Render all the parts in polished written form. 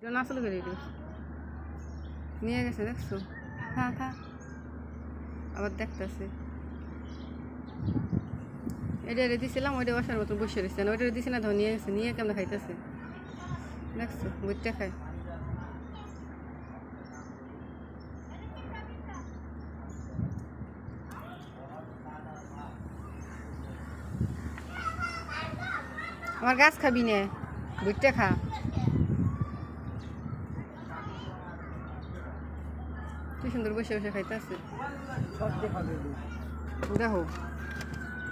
নাচল করে নিয়ে গেছে দেখছো খা খা আবার দেখতেছে এটা দিছিলাম ওইটা বসার মতো বসে রয়েছে না ওইটা দিছি না ধর নিয়ে গেছে নিয়ে কেমন খাইতেছে দেখছো বুঝতে খায় আমার গাছ খাবি নে বুঝতে খা কি সুন্দর বসে বসে খাইতেছে দেখো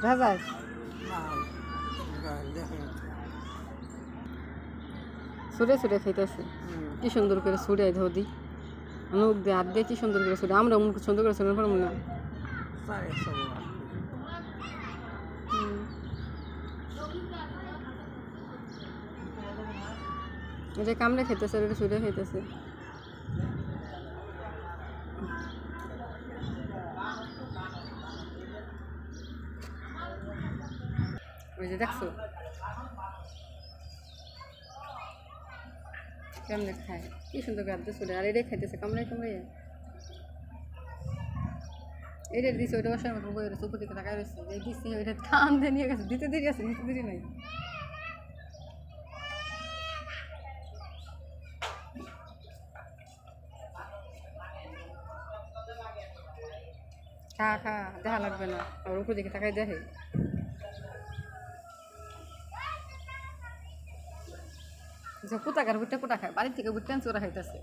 দেখা যায় ছুটে ছুটে খাইতেছে কি সুন্দর করে ছুটে ধদি মুখ দিয়ে হাত দিয়ে কি সুন্দর করে ছুটে আমরা মুখ সুন্দর করে ছুটে পারবো না এটা কামড়ে খাইতেছে এটা ছুটে খাইতেছে ওই যে দেখছো কেমনে খায় কি সুন্দর গাছ ছুটে আর এটাই খাইতেছে কামড়াই কামড়াই এটা দিছে ওইটা বসার মতো বই রয়েছে উপর দিকে টাকা রয়েছে এই দিচ্ছি ওইটা কান দিয়ে নিয়ে গেছে দিতে দেরি আছে নিতে দেরি নাই খা খা দেখা লাগবে না আর উপর দিকে টাকায় দেখে কোথাকার বুটটা কোটা খায় বাড়ির থেকে বুটটা চোরা খাইতেছে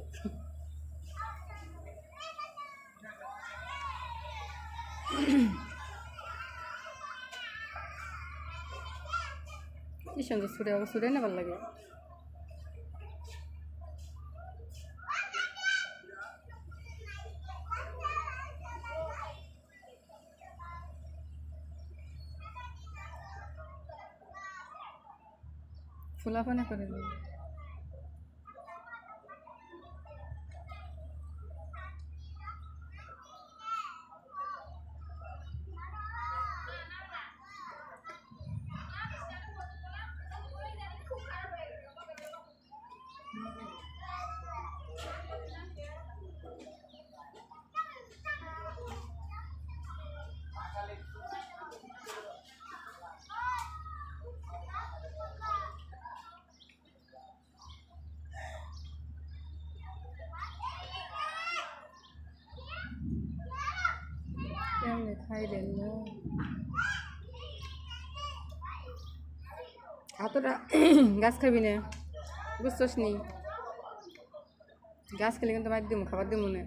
কি সুন্দর ছুটে আবার ছুটে নেবার লাগে ফুলাফানা করে দেবে কেমনে খাই দেন না হাতটা গাছ খাবি না বুঝছস নি গাছ খেলে কিন্তু মার দিব খাবার দিব না